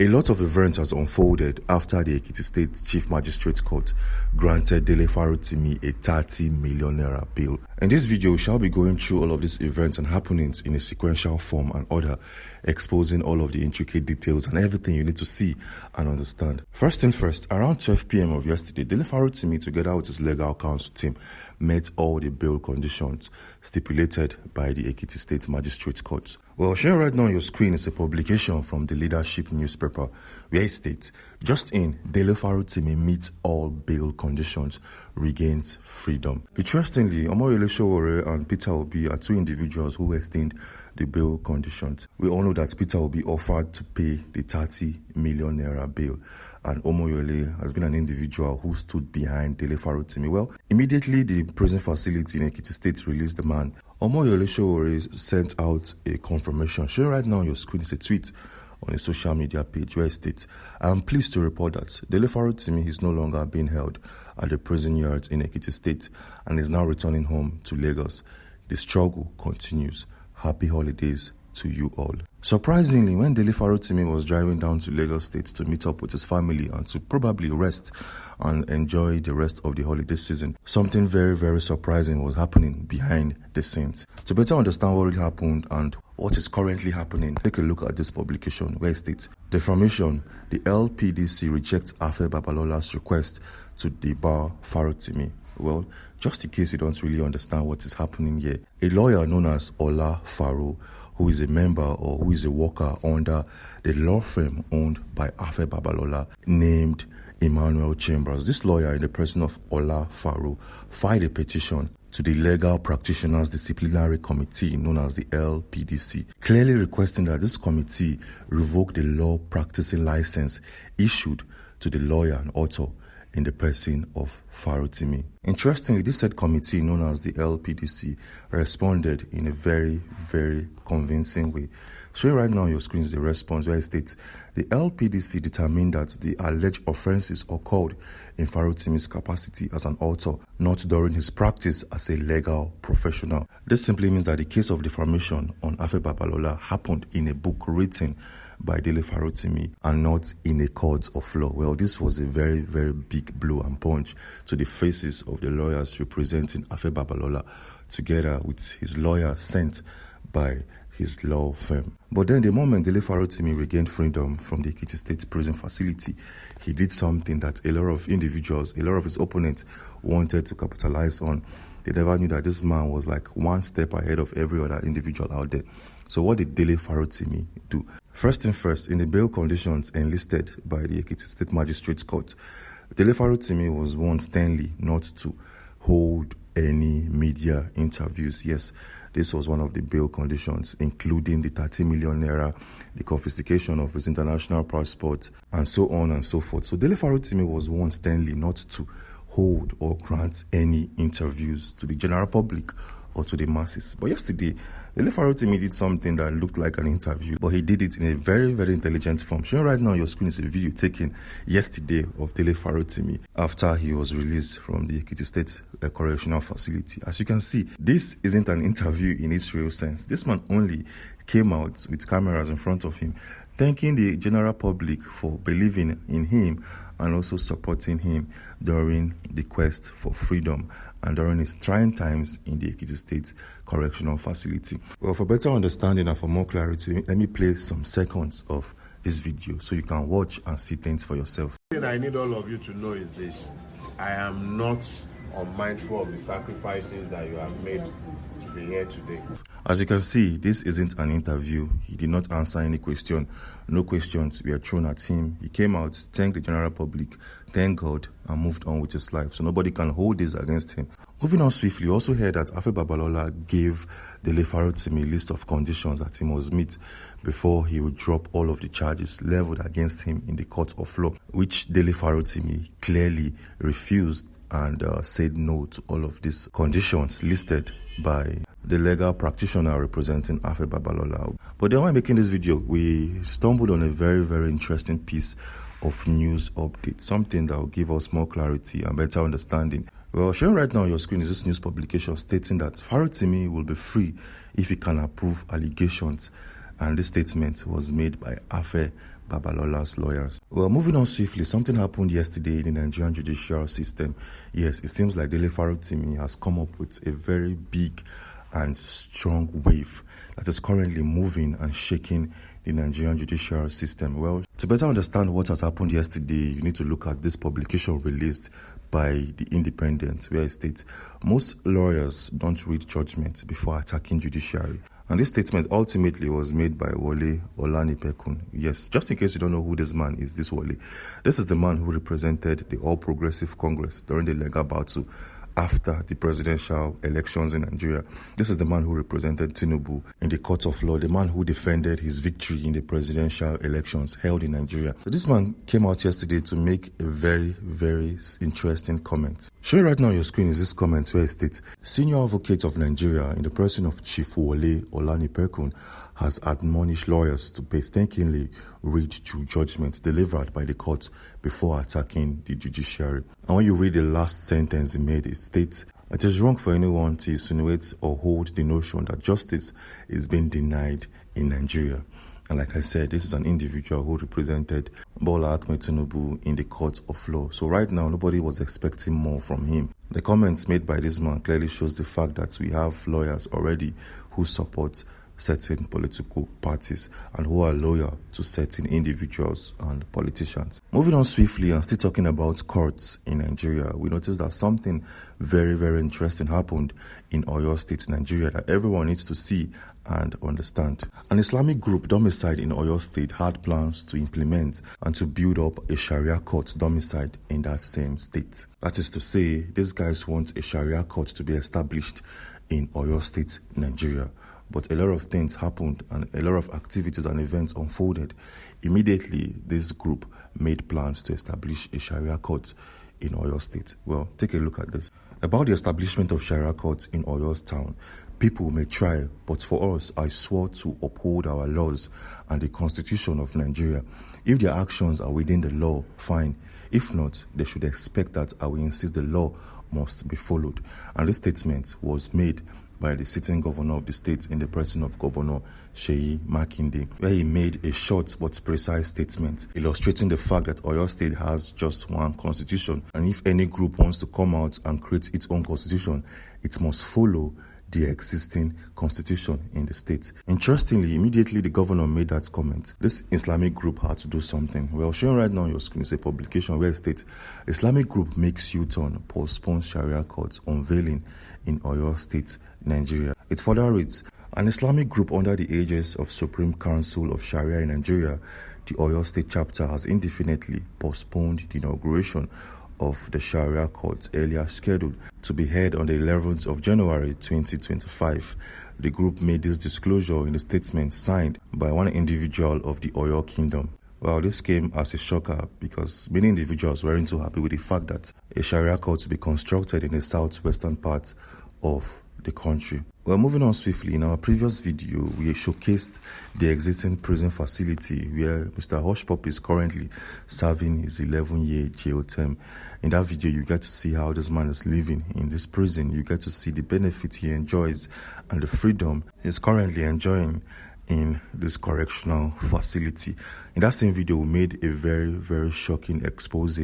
A lot of events has unfolded after the Ekiti State Chief Magistrate Court granted Dele Farotimi a 30 million naira bail. In this video, we shall be going through all of these events and happenings in a sequential form and order, exposing all of the intricate details and everything you need to see and understand. First thing first, around 12 p.m. of yesterday, Dele Farotimi, together with his legal counsel team, met all the bail conditions stipulated by the Ekiti State Magistrate Court. Well, sharing right now on your screen is a publication from the Leadership newspaper where it states, just in, Dele Farotimi meets all bail conditions, regains freedom. Interestingly, Omoyele Sowore and Peter Obi are two individuals who extend the bail conditions. We all know that Peter Obi offered to pay the 30 million naira bail, and Omoyele has been an individual who stood behind Dele Farotimi. Well, immediately the prison facility in Ekiti State released the man. Omoyele Sowore sent out a confirmation. Showing right now on your screen is a tweet on a social media page where it states, I am pleased to report that Dele Farotimi is no longer being held at the prison yards in Ekiti State and is now returning home to Lagos. The struggle continues. Happy holidays to you all. Surprisingly, when Dele Farotimi was driving down to Lagos State to meet up with his family and to probably rest and enjoy the rest of the holiday season, something very, very surprising was happening behind the scenes. To better understand what really happened and what is currently happening, take a look at this publication where it states, Defamation, the LPDC rejects Afe Babalola's request to debar Farotimi. Well, just in case you don't really understand what is happening here, a lawyer known as Ola Faro, who is a member or who is a worker under the law firm owned by Afe Babalola, named Emmanuel Chambers. This lawyer, in the person of Ola Faro, filed a petition to the Legal Practitioners Disciplinary Committee known as the LPDC, clearly requesting that this committee revoke the law practicing license issued to the lawyer and author in the person of Farotimi. Interestingly, this said committee known as the LPDC responded in a very, very convincing way. Showing right now on your screen is the response where it states, the LPDC determined that the alleged offenses occurred in Farotimi's capacity as an author, not during his practice as a legal professional. This simply means that the case of defamation on Afe Babalola happened in a book written by Dele Farotimi and not in a court of law. Well, this was a very, very big blow and punch to the faces of the lawyers representing Afe Babalola, together with his lawyer sent by his law firm. But then the moment Dele Farotimi regained freedom from the Ekiti State prison facility, he did something that a lot of individuals, a lot of his opponents wanted to capitalize on. They never knew that this man was like one step ahead of every other individual out there. So what did Dele Farotimi do? First thing first, in the bail conditions enlisted by the Ekiti State Magistrate Court, Dele Farotimi was warned sternly not to hold any media interviews. Yes, this was one of the bail conditions, including the 30 million naira, the confiscation of his international passport, and so on and so forth. So Dele Farotimi was warned sternly not to hold or grant any interviews to the general public or to the masses. But yesterday, Dele Farotimi did something that looked like an interview, but he did it in a very, very intelligent form. Showing right now on your screen is a video taken yesterday of Dele Farotimi after he was released from the Ekiti State Correctional Facility. As you can see, this isn't an interview in its real sense. This man only came out with cameras in front of him, thanking the general public for believing in him and also supporting him during the quest for freedom and during his trying times in the Ekiti State Correctional Facility. Well, for better understanding and for more clarity, let me play some seconds of this video so you can watch and see things for yourself. The thing I need all of you to know is this: I am not unmindful of the sacrifices that you have made to be here today. As you can see, this isn't an interview. He did not answer any question. No questions were thrown at him. He came out, thanked the general public, thanked God, and moved on with his life. So nobody can hold this against him. Moving on swiftly, you also heard that Afe Babalola gave Dele Farotimi a list of conditions that he must meet before he would drop all of the charges leveled against him in the court of law, which Dele Farotimi clearly refused and said no to all of these conditions listed by the legal practitioner representing Afe Babalola. But then while making this video, we stumbled on a very, very interesting piece of news update, something that will give us more clarity and better understanding. Well, showing right now on your screen is this news publication stating that Farotimi will be free if he can approve allegations, and this statement was made by Afe Babalola's lawyers. Well, moving on swiftly, something happened yesterday in the Nigerian judicial system. Yes, it seems like Dele Farotimi has come up with a very big and strong wave that is currently moving and shaking the Nigerian judicial system. Well, to better understand what has happened yesterday, you need to look at this publication released by The Independent, where it states most lawyers don't read judgments before attacking judiciary. And this statement ultimately was made by Wole Olanipekun. Yes, just in case you don't know who this man is, this Wole. This is the man who represented the All Progressive Congress during the legal battle after the presidential elections in Nigeria. This is the man who represented Tinubu in the court of law, the man who defended his victory in the presidential elections held in Nigeria. So this man came out yesterday to make a very, very interesting comment. Showing right now on your screen is this comment where it states, Senior Advocate of Nigeria in the person of Chief Wole Olanipekun has admonished lawyers to painstakingly read through judgments delivered by the court before attacking the judiciary. And when you read the last sentence he made, it states, it is wrong for anyone to insinuate or hold the notion that justice is being denied in Nigeria. And like I said, this is an individual who represented Bola Ahmed Tinubu in the court of law. So right now, nobody was expecting more from him. The comments made by this man clearly shows the fact that we have lawyers already who support certain political parties and who are loyal to certain individuals and politicians. Moving on swiftly and still talking about courts in Nigeria, we noticed that something very, very interesting happened in Oyo State, Nigeria, that everyone needs to see and understand. An Islamic group domiciled in Oyo State had plans to implement and to build up a Sharia court domiciled in that same state. That is to say, these guys want a Sharia court to be established in Oyo State, Nigeria. But a lot of things happened and a lot of activities and events unfolded. Immediately, this group made plans to establish a Sharia court in Oyo State. Well, take a look at this. About the establishment of Sharia courts in Oyo town, people may try, but for us, I swore to uphold our laws and the Constitution of Nigeria. If their actions are within the law, fine. If not, they should expect that I will insist the law must be followed. And this statement was made by the sitting governor of the state in the person of Governor Seyi Makinde, where he made a short but precise statement illustrating the fact that Oyo State has just one constitution, and if any group wants to come out and create its own constitution, it must follow the existing constitution in the state. Interestingly, immediately the governor made that comment, this Islamic group had to do something. Well, showing right now on your screen is a publication where it states, Islamic group makes U-turn, postpones Sharia courts unveiling in Oyo State, Nigeria. It further reads, an Islamic group under the aegis of Supreme Council of Sharia in Nigeria, the Oyo State chapter has indefinitely postponed the inauguration of the Sharia court earlier scheduled to be held on the 11th of January 2025. The group made this disclosure in a statement signed by one individual of the Oyo Kingdom. Well, this came as a shocker because many individuals weren't too happy with the fact that a Sharia court will be constructed in the southwestern part of the country. Well, moving on swiftly, in our previous video, we showcased the existing prison facility where Mr. Hushpop is currently serving his 11-year jail term. In that video, you get to see how this man is living in this prison. You get to see the benefits he enjoys and the freedom he's currently enjoying in this correctional facility. In that same video, we made a very, very shocking expose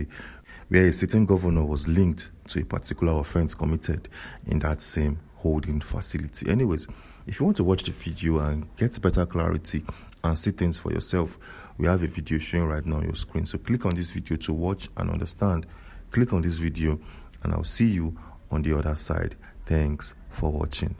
where a sitting governor was linked to a particular offense committed in that same holding facility. Anyways, if you want to watch the video and get better clarity and see things for yourself, we have a video showing right now on your screen. So click on this video to watch and understand. Click on this video and I'll see you on the other side. Thanks for watching.